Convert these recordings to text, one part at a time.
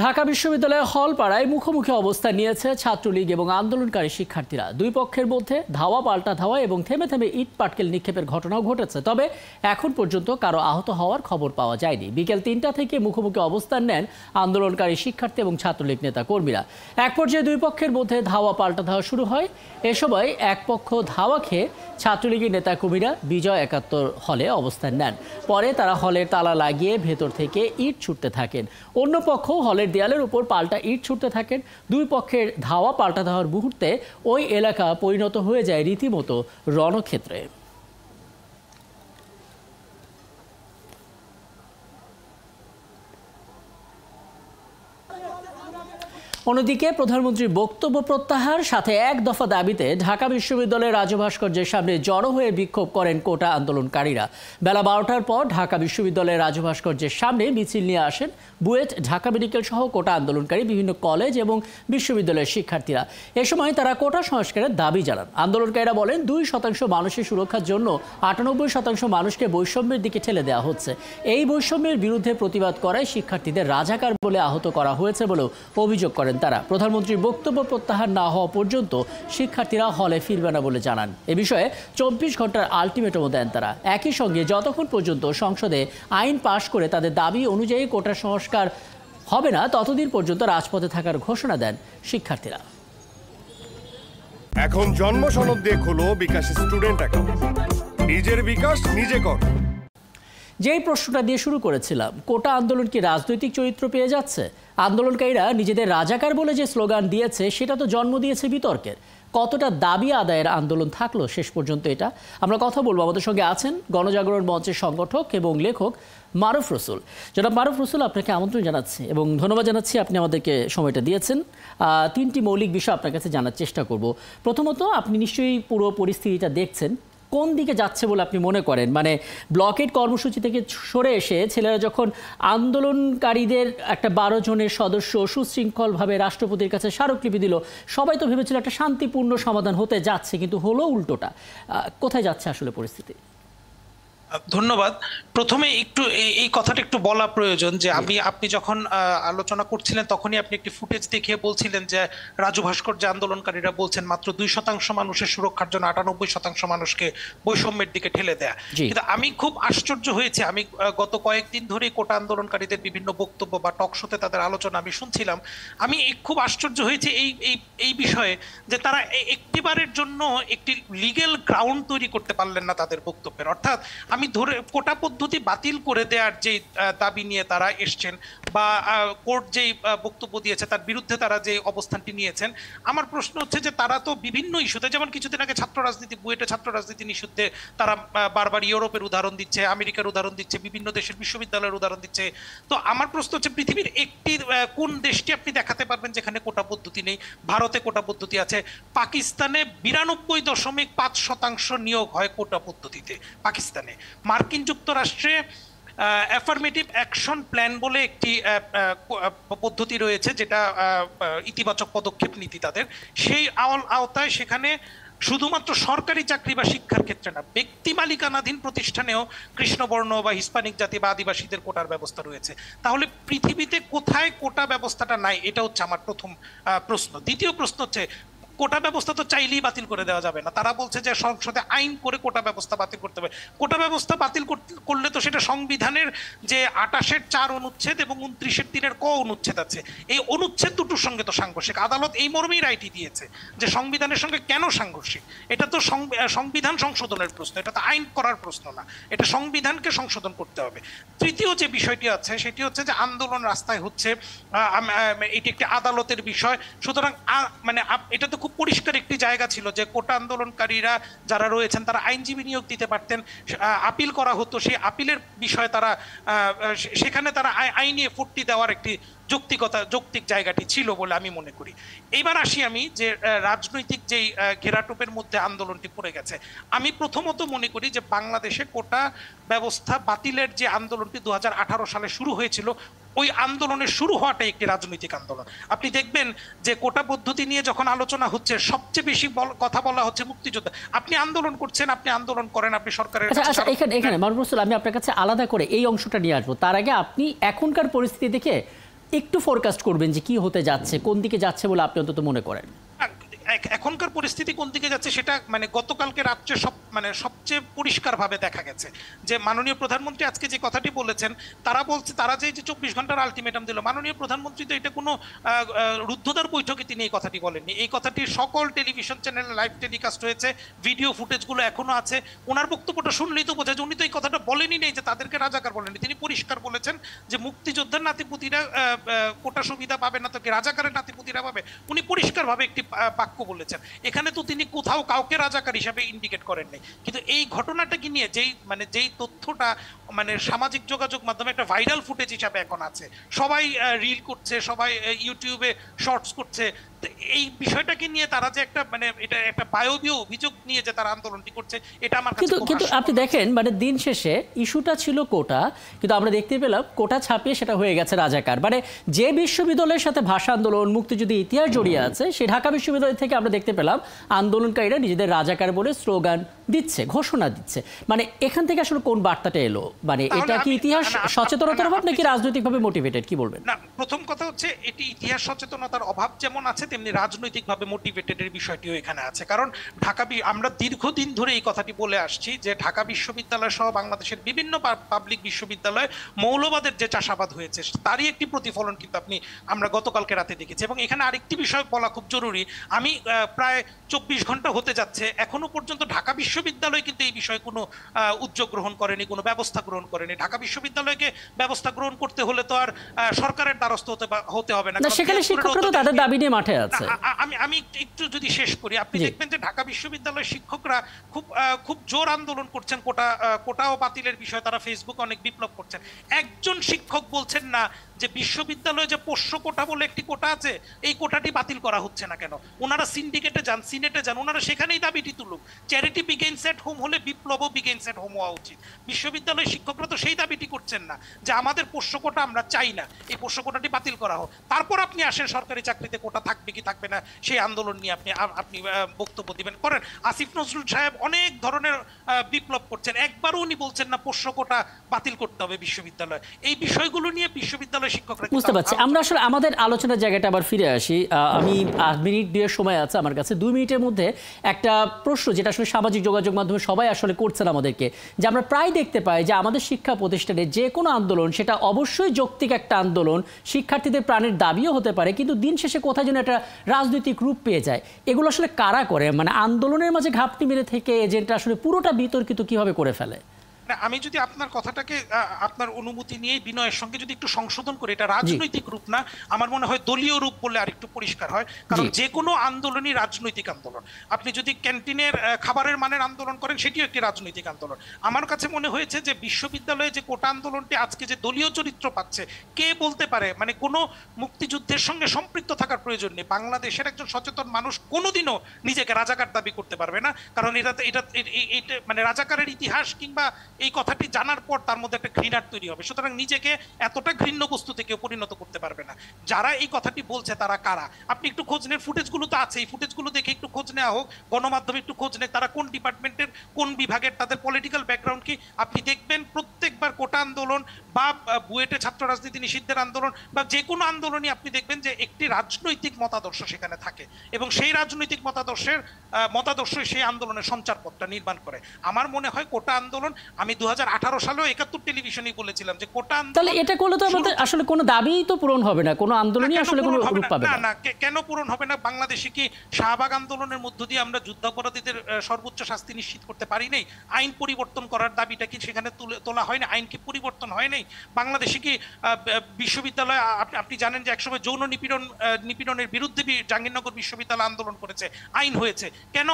ঢাকা বিশ্ববিদ্যালয়ের হলপাড়ায় মুখোমুখি অবস্থান নিয়েছে ছাত্রলীগ এবং আন্দোলনকারী শিক্ষার্থীরা। দুই পক্ষের মধ্যে ধাওয়া পাল্টা ধাওয়া এবং থেমে থেমে ইট পাটকেল নিক্ষেপের ঘটনাও ঘটেছে। তবে এখন পর্যন্ত কারো আহত হওয়ার খবর পাওয়া যায়নি। বিকেল ৩টা থেকে মুখোমুখি অবস্থান নেন আন্দোলনকারী শিক্ষার্থী এবং ছাত্রলীগ নেতা কর্মীরা। এক পর্যায়ে দুই পক্ষের মধ্যে ধাওয়া পাল্টা ধাওয়া শুরু হয়। এ সময় এক পক্ষ ধাওয়া খেয়ে ছাত্রলীগের নেতা কর্মীরা বিজয় ৭১ হলে অবস্থান নেন। পরে তারা হলের তালা লাগিয়ে ভেতর থেকে ইট ছুটতে থাকেন। অন্য পক্ষ হলের দেয়ালের উপর পাল্টা ইট ছুটতে থাকেন। দুই পক্ষের ধাওয়া পাল্টা ধাওয়ার মুহূর্তে ওই এলাকা পরিণত হয়ে যায় রীতিমতো রণক্ষেত্রে। অন্যদিকে প্রধানমন্ত্রীর বক্তব্য প্রত্যাহার সাথে এক দফা দাবিতে ঢাকা বিশ্ববিদ্যালয়ের রাজু ভাস্কর্যের সামনে জড়ো হয়ে বিক্ষোভ করেন কোটা আন্দোলনকারীরা। বেলা ১২টার পর ঢাকা বিশ্ববিদ্যালয়ের রাজু ভাস্কর্যের সামনে মিছিল নিয়ে আসেন বুয়েট, ঢাকা মেডিকেল সহ কোটা আন্দোলনকারী বিভিন্ন কলেজ এবং বিশ্ববিদ্যালয়ের শিক্ষার্থীরা। এ সময় তারা কোটা সংস্কারের দাবি জানান। আন্দোলনকারীরা বলেন ২% মানুষের সুরক্ষার জন্য ৯৮% মানুষকে বৈষম্যের দিকে ঠেলে দেওয়া হচ্ছে। এই বৈষম্যের বিরুদ্ধে প্রতিবাদ করায় শিক্ষার্থীদের রাজাকার বলে আহত করা হয়েছে বলেও অভিযোগ করেন তারা। প্রধানমন্ত্রীর বক্তব্য প্রত্যাহার না হওয়া পর্যন্ত শিক্ষার্থীরা হলে ফিরবে না বলে জানান। এ বিষয়ে ২৪ ঘন্টার আলটিমেটামও দেন তারা। একই সঙ্গে যতক্ষণ পর্যন্ত সংসদে আইন পাশ করে তাদের দাবি অনুযায়ী কোটা সংস্কার হবে না ততদিন পর্যন্ত রাজপথে থাকার ঘোষণা দেন শিক্ষার্থীরা। এখন জন্ম সনদ দিয়ে খোলো বিকাশ স্টুডেন্ট অ্যাকাউন্ট। নিজের বিকাশ নিজে কর। যেই প্রশ্নটা দিয়ে শুরু করেছিলাম, কোটা আন্দোলন কি রাজনৈতিক চরিত্র পেয়ে যাচ্ছে? আন্দোলনকারীরা নিজেদের রাজাকার বলে যে স্লোগান দিয়েছে সেটা তো জন্ম দিয়েছে বিতর্কের। কতটা দাবি আদায়ের আন্দোলন থাকলো শেষ পর্যন্ত এটা আমরা কথা বলবো। আমাদের সঙ্গে আছেন গণজাগরণ মঞ্চের সংগঠক এবং লেখক মারুফ রসুল। জনাব মারুফ রসুল, আপনাকে আমন্ত্রণ জানাচ্ছি এবং ধন্যবাদ জানাচ্ছি আপনি আমাদেরকে সময়টা দিয়েছেন। তিনটি মৌলিক বিষয় আপনার কাছে জানার চেষ্টা করব। প্রথমত, আপনি নিশ্চয়ই পুরো পরিস্থিতিটা দেখছেন। কোন দিকে যাচ্ছে বলে আপনি মনে করেন? মানে ব্লকেট কর্মসূচি থেকে সরে এসে ছেলেরা যখন আন্দোলনকারীদের একটা ১২ জনের সদস্য সুশৃঙ্খলভাবে রাষ্ট্রপতির কাছে স্মারকলিপি দিল, সবাই তো ভেবেছিল একটা শান্তিপূর্ণ সমাধান হতে যাচ্ছে, কিন্তু হলো উল্টোটা। কোথায় যাচ্ছে আসলে পরিস্থিতি? ধন্যবাদ। প্রথমে একটু এই কথাটা একটু বলা প্রয়োজন যে আপনি যখন আলোচনা করছিলেন তখনই আপনি একটি ফুটেজ দেখিয়ে বলছিলেন যে রাজু ভাস্কর্য আন্দোলনকারীরা বলছেন মাত্র ২% মানুষের সুরক্ষার জন্য ৯৮% মানুষকে বৈষম্যের দিকে ঠেলে দেয়া। কিন্তু আমি খুব আশ্চর্য হয়েছি, আমি গত কয়েকদিন ধরেই কোটা আন্দোলনকারীদের বিভিন্ন বক্তব্য বা টক শোতে তাদের আলোচনা আমি শুনছিলাম। আমি খুব আশ্চর্য হয়েছি এই বিষয়ে যে তারা একটিবারের জন্য একটি লিগ্যাল গ্রাউন্ড তৈরি করতে পারলেন না তাদের বক্তব্যের। অর্থাৎ আমি ধরে কোটা পদ্ধতি বাতিল করে দেওয়ার যে দাবি নিয়ে তারা এসছেন বা কোর্ট যেই বক্তব্য দিয়েছে তার বিরুদ্ধে তারা যে অবস্থানটি নিয়েছেন, আমার প্রশ্ন হচ্ছে যে তারা তো বিভিন্ন ইস্যুতে, যেমন কিছুদিন আগে ছাত্র রাজনীতি, বুয়েটে ছাত্র রাজনীতি ইস্যুতে তারা বারবার ইউরোপের উদাহরণ দিচ্ছে, আমেরিকার উদাহরণ দিচ্ছে, বিভিন্ন দেশের বিশ্ববিদ্যালয়ের উদাহরণ দিচ্ছে। তো আমার প্রশ্ন হচ্ছে পৃথিবীর একটি কোন দেশটি আপনি দেখাতে পারবেন যেখানে কোটা পদ্ধতি নেই? ভারতে কোটা পদ্ধতি আছে, পাকিস্তানে ৯২.৫% নিয়োগ হয় কোটা পদ্ধতিতে পাকিস্তানে, মার্কিন যুক্তরাষ্ট্রে অ্যাফার্মেটিভ অ্যাকশন প্ল্যান বলে একটি পদ্ধতি রয়েছে যেটা ইতিবাচক পদক্ষেপ নীতি তাদের, সেই আওতায় সেখানে শুধুমাত্র সরকারি চাকরি বা শিক্ষার ক্ষেত্রে না, ব্যক্তি মালিকানাধীন প্রতিষ্ঠানেও কৃষ্ণবর্ণ বা হিস্পানিক জাতি বা আদিবাসীদের কোটার ব্যবস্থা রয়েছে। তাহলে পৃথিবীতে কোথায় কোটা ব্যবস্থাটা নাই? এটা হচ্ছে আমার প্রথম প্রশ্ন। দ্বিতীয় প্রশ্ন হচ্ছে কোটা ব্যবস্থা তো চাইলেই বাতিল করে দেওয়া যাবে না। তারা বলছে যে সংসদে আইন করে কোটা ব্যবস্থা বাতিল করতে হবে। কোটা ব্যবস্থা বাতিল করলে তো সেটা সংবিধানের যে ২৮-এর ৪ অনুচ্ছেদ এবং ২৯-এর ৩-এর ক অনুচ্ছেদ আছে, এই অনুচ্ছেদ দুটোর সঙ্গে তো সাংঘর্ষিক। আদালত এই মর্মেই রায়টি দিয়েছে যে সংবিধানের সঙ্গে কেন সাংঘর্ষিক। এটা তো সংবিধান সংশোধনের প্রশ্ন, এটা তো আইন করার প্রশ্ন না, এটা সংবিধানকে সংশোধন করতে হবে। তৃতীয় যে বিষয়টি আছে সেটি হচ্ছে যে আন্দোলন রাস্তায় হচ্ছে, এটি একটি আদালতের বিষয়। সুতরাং মানে এটা তো খুব পরিষ্কার একটি জায়গা ছিল যে কোটা আন্দোলনকারীরা যারা রয়েছেন তারা আইনজীবী নিয়োগ দিতে পারতেন, আপিল করা হতো, সেই আপিলের বিষয়ে তারা সেখানে তারা আইনি এফোর্টটি দেওয়ার একটি যৌক্তিক জায়গাটি ছিল বলে আমি মনে করি। এইবার আসি আমি যে রাজনৈতিক যেই ঘেরাটোপের মধ্যে আন্দোলনটি পড়ে গেছে, আমি প্রথমত মনে করি যে বাংলাদেশে কোটা ব্যবস্থা বাতিলের যে আন্দোলনটি ২০১৮ সালে শুরু হয়েছিল, ওই আন্দোলনের শুরু হওয়াটাই একটি রাজনৈতিক আন্দোলন। আপনি দেখবেন যে কোটা পদ্ধতি নিয়ে যখন আলোচনা হচ্ছে সবচেয়ে বেশি কথা বলা হচ্ছে মুক্তিযোদ্ধা। আপনি আন্দোলন করছেন, আপনি আন্দোলন করেন, আপনি সরকারের এখানে মারুফ রসুল, আমি আপনার কাছে আলাদা করে এই অংশটা নিয়ে আসবো। তার আগে আপনি এখনকার পরিস্থিতি দেখে একটু ফোরকাস্ট করবেন যে কি হতে যাচ্ছে, কোন দিকে যাচ্ছে বলে আপনি অন্তত মনে করেন? এখনকার পরিস্থিতি কোন দিকে যাচ্ছে সেটা মানে গতকালকে রাত্রে সবচেয়ে পরিষ্কারভাবে দেখা গেছে যে মাননীয় প্রধানমন্ত্রী আজকে যে কথাটি বলেছেন, তারা যে 24 ঘন্টার আলটিমেটাম দিল, মাননীয় প্রধানমন্ত্রী তো এটা কোনো রুদ্ধদ্বার বৈঠকে তিনি এই কথাটি বলেননি। এই কথাটি সকল টেলিভিশন চ্যানেলে লাইভ টেলিকাস্ট হয়েছে, ভিডিও ফুটেজগুলো এখনো আছে। ওনার বক্তব্যটা শুনলেই তো বোঝা যায় উনি তো এই কথাটা বলেনই নেই যে তাদেরকে রাজাকার বলেননি। তিনি পরিষ্কার বলেছেন যে মুক্তিযোদ্ধার নাতিপুতিরা কোটা সুবিধা পাবে না, তো কি রাজাকারের নাতিপুতিরা পাবে। উনি পরিষ্কারভাবে একটি বাক্য বলেছেন। এখানে তো তিনি কোথাও কাউকে রাজাকার হিসাবে ইন্ডিকেট করেন নাই। কিন্তু এই ঘটনাটাকে নিয়ে যেই তথ্যটা মানে সামাজিক যোগাযোগ মাধ্যমে একটা ভাইরাল ফুটেজ হিসাবে এখন আছে, সবাই রিল করছে, সবাই ইউটিউবে শর্টস করছে, এই বিষয়টাকে নিয়ে তারা যে একটা মানে এটা একটা বায়বীয় অভিযোগ নিয়ে যে তারা আন্দোলনটি করছে, এটা আমার কাছে কিন্তু আপনি দেখেন মানে দিন শেষে ইস্যুটা ছিল কোটা, কিন্তু আমরা দেখতে পেলাম কোটা ছাপিয়ে সেটা হয়ে গেছে রাজাকার। মানে যে বিশ্ববিদ্যালয়ের সাথে ভাষা আন্দোলন, মুক্তিযুদ্ধ ইতিহাস জড়িয়ে আছে, সেই ঢাকা বিশ্ববিদ্যালয় থেকে আমরা দেখতে পেলাম আন্দোলনকারীরা নিজেদের রাজাকার বলে স্লোগান দিচ্ছে, ঘোষণা দিচ্ছে। মানে এখান থেকে আসলে কোন বার্তাটা এলো? মানে এটা কি ইতিহাস সচেতনতার অভাব নাকি রাজনৈতিকভাবে মোটিভেটেড, কি বলবেন? না, প্রথম কথা হচ্ছে এটি ইতিহাস সচেতনতার অভাব যেমন আছে তেমনি রাজনৈতিকভাবে মোটিভেটেডের বিষয়টিও এখানে আছে। কারণ আমরা দীর্ঘদিন ধরে এই কথাটি বলে আসছি যে ঢাকা বিশ্ববিদ্যালয় সহ বাংলাদেশের বিভিন্ন পাবলিক বিশ্ববিদ্যালয়ে মৌলবাদের যে চাষাবাদ হয়েছে তারই একটি প্রতিফলন কিন্তু আমরা গতকালকে রাতে দেখেছি। এবং এখানে আরেকটি বিষয় বলা খুব জরুরি, আমি প্রায় 24 ঘন্টা হতে যাচ্ছে এখনো পর্যন্ত ঢাকা বিশ্ববিদ্যালয় কিন্তু এই বিষয়ে কোনো উদ্যোগ গ্রহণ করেনি, কোনো ব্যবস্থা গ্রহণ করেনি। ঢাকা বিশ্ববিদ্যালয়কে ব্যবস্থা গ্রহণ করতে হলে তো আর সরকারের দ্বারস্থ হতে হবে না। সেখানে শিক্ষকরা তো তাদের দাবি নিয়ে মাঠে আছে। আমি একটু যদি শেষ করি, আপনি দেখবেন যে ঢাকা বিশ্ববিদ্যালয়ের শিক্ষকরা খুব জোর আন্দোলন করছেন কোটা ও বাতিলের বিষয়ে, তারা ফেসবুকে অনেক বিপ্লব করছেন। একজন শিক্ষক বলছেন না যে বিশ্ববিদ্যালয়ে যে পোষ্য কোটা বলে একটি কোটা আছে, এই কোটাটি বাতিল করা হচ্ছে না কেন। ওনারা সিন্ডিকেটে যান, সিনেটে যান, ওনারা সেখানেই দাবিটি তুলুক। চ্যারিটি বিগিনস এট হোম হলে বিপ্লবও বিগিনস এট হোম হওয়া উচিত। বিশ্ববিদ্যালয়ের শিক্ষকরা তো সেই দাবিটি করছেন না যে আমাদের পোষ্য কোটা আমরা চাই না, এই পোষ্য কোটাটি বাতিল করা হোক। তারপর আপনি আসেন সরকারি চাকরিতে কোটা থাকবে কি থাকবে না সেই আন্দোলন নিয়ে আপনি বক্তব্য দিবেন করেন। আসিফ নজরুল সাহেব অনেক ধরনের বিপ্লব করছেন, একবারও উনি বলছেন না পোষ্য কোটা বাতিল করতে হবে বিশ্ববিদ্যালয়। এই বিষয়গুলো নিয়ে বিশ্ববিদ্যালয় শিক্ষকরা বুঝতে পারছি। আমরা আসলে আমাদের আলোচনার জায়গাটা আবার ফিরে আসি। আমি 8 মিনিট দিয়ে সময় আছে আমার কাছে, 2 মিনিটের মধ্যে একটা প্রশ্ন যেটা আসলে সামাজিক যোগাযোগ মাধ্যমে সবাই আসলে করছেন আমাদেরকে, যে আমরা প্রায় দেখতে পাই যে আমাদের শিক্ষা প্রতিষ্ঠানে যে কোনো আন্দোলন সেটা অবশ্যই যৌক্তিক একটা আন্দোলন, শিক্ষার্থীদের প্রাণের দাবিও হতে পারে, কিন্তু দিন শেষে কোথায় যেন একটা রাজনৈতিক রূপ পেয়ে যায়। এগুলো আসলে কারা করে? মানে আন্দোলনের মাঝে ঘাপটি মেরে থেকে এজেন্টরা আসলে পুরোটা বিতর্কিত কিভাবে করে ফেলে? আমি যদি আপনার কথাটাকে আপনার অনুমতি নিয়ে বিনয়ের সঙ্গে যদি একটু সংশোধন করি, এটা রাজনৈতিক রূপ না, আমার মনে হয় দলীয় রূপ বলে আর একটু পরিষ্কার হয়। কারণ যে কোনো আন্দোলনই রাজনৈতিক আন্দোলন। আপনি যদি ক্যান্টিনের খাবারের মানের আন্দোলন করেন সেটিও একটি রাজনৈতিক আন্দোলন। আমার কাছে মনে হয়েছে যে বিশ্ববিদ্যালয়ে যে কোটা আন্দোলনটি আজকে যে দলীয় চরিত্র পাচ্ছে, কে বলতে পারে মানে কোনো মুক্তিযুদ্ধের সঙ্গে সম্পৃক্ত থাকার প্রয়োজন নেই। বাংলাদেশের একজন সচেতন মানুষ কোনোদিনও নিজেকে রাজাকার দাবি করতে পারবে না, কারণ এটা মানে রাজাকারের ইতিহাস কিংবা এই কথাটি জানার পর তার মধ্যে একটা ঘৃণার তৈরি হবে। সুতরাং নিজেকে এতটা ঘৃণ্য বস্তু থেকে পরিণত করতে পারবে না। যারা এই কথাটি বলছে তারা কারা আপনি একটু খোঁজ নেন, ফুটেজগুলো তো আছে, এই ফুটেজগুলো দেখে একটু খোঁজ নেওয়া হোক, গণমাধ্যমে একটু খোঁজ নেয় তারা কোন ডিপার্টমেন্টের কোন বিভাগের, তাদের পলিটিক্যাল ব্যাকগ্রাউন্ড কি। আপনি দেখবেন প্রত্যেকবার কোটা আন্দোলন বা বুয়েটে ছাত্র রাজনীতি নিষিদ্ধের আন্দোলন বা যে কোনো আন্দোলনই আপনি দেখবেন যে একটি রাজনৈতিক মতাদর্শ সেখানে থাকে এবং সেই রাজনৈতিক মতাদর্শই সেই আন্দোলনের সঞ্চারপথটা নির্মাণ করে। আমার মনে হয় কোটা আন্দোলন, আমি 2018 সালেও 71 টেলিভিশনেই বলেছিলাম যে কোটা আন্দোলন, তাহলে এটা করলে তো আমাদের আসলে কোনো দাবিই তো পূরণ হবে না, কোনো আন্দোলনই আসলে কোনো রূপ পাবে না। না, কেন পূরণ হবে না? বাংলাদেশে কি শাহবাগ আন্দোলনের মধ্য দিয়ে আমরা যুদ্ধাপরাধীদের সর্বোচ্চ শাস্তি নিশ্চিত করতে পারি নাই? আইন পরিবর্তন করার দাবিটা কি সেখানে তোলা হয় না? আইন কি পরিবর্তন হয় নাই? বাংলাদেশে কি বিশ্ববিদ্যালয়, আপনি জানেন যে একসময় যৌন নিপীড়নের বিরুদ্ধে জাহাঙ্গীরনগর বিশ্ববিদ্যালয় আন্দোলন করেছে, আইন হয়েছে। কেন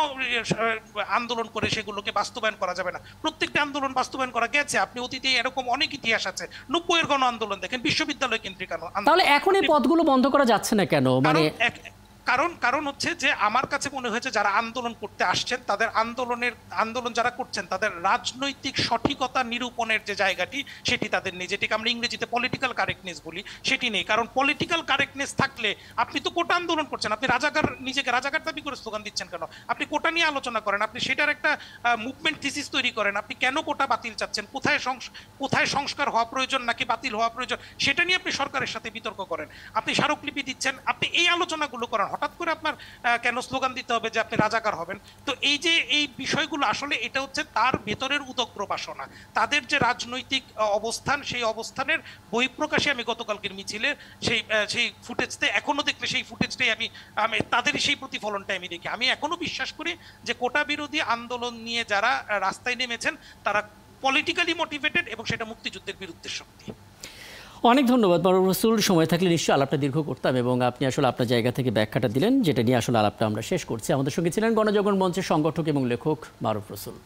আন্দোলন করে সেগুলোকে বাস্তবায়ন করা যাবে না? প্রত্যেকটা আন্দোলন বাস্তবায়ন করা গেছে। আপনি অতীতে এরকম অনেক ইতিহাস আছে। 90-এর গণ আন্দোলন দেখেন, বিশ্ববিদ্যালয় কেন্দ্রিক আন্দোলন। তাহলে এখন এই পদগুলো বন্ধ করা যাচ্ছে না কেন? মানে কারণ হচ্ছে যে আমার কাছে মনে হয়েছে যারা আন্দোলন করতে আসছেন তাদের আন্দোলন যারা করছেন তাদের রাজনৈতিক সঠিকতা নিরূপণের যে জায়গাটি সেটি তাদের নেই, যেটিকে আমরা ইংরেজিতে পলিটিক্যাল কারেক্টনেস বলি, সেটি নেই। কারণ পলিটিক্যাল কারেক্টনেস থাকলে আপনি তো কোটা আন্দোলন করছেন, আপনি নিজেকে রাজাকার দাবি করে স্লোগান দিচ্ছেন কেন? আপনি কোটা নিয়ে আলোচনা করেন, আপনি সেটার একটা মুভমেন্ট থিসিস তৈরি করেন, আপনি কেন কোটা বাতিল চাচ্ছেন, কোথায় সংস্কার হওয়া প্রয়োজন নাকি বাতিল হওয়া প্রয়োজন, সেটা নিয়ে আপনি সরকারের সাথে বিতর্ক করেন, আপনি স্মারকলিপি দিচ্ছেন, আপনি এই আলোচনাগুলো করেন। হঠাৎ করে আপনার কেন স্লোগান দিতে হবে যে আপনি রাজাকার হবেন? তো এই যে এই বিষয়গুলো আসলে এটা হচ্ছে তার ভেতরের উদগ্র বাসনা, তাদের যে রাজনৈতিক অবস্থান, সেই অবস্থানের বহিঃপ্রকাশে আমি গতকালকের মিছিলে সেই ফুটেজতে এখনো দেখলে সেই ফুটেজটাই আমি তাদের সেই প্রতিফলনটাই আমি দেখি। আমি এখনো বিশ্বাস করি যে কোটা বিরোধী আন্দোলন নিয়ে যারা রাস্তায় নেমেছেন তারা পলিটিক্যালি মোটিভেটেড এবং সেটা মুক্তিযুদ্ধের বিরুদ্ধে শক্তি। অনেক ধন্যবাদ মারুফ রসুল। সময় থাকলে নিশ্চয়ই আলাপটা দীর্ঘ করতাম এবং আপনি আসলে আপনার জায়গা থেকে ব্যাখ্যাটা দিলেন, যেটা নিয়ে আসলে আলাপটা আমরা শেষ করছি। আমাদের সঙ্গে ছিলেন গণজাগরণ মঞ্চের সংগঠক এবং লেখক মারুফ রসুল।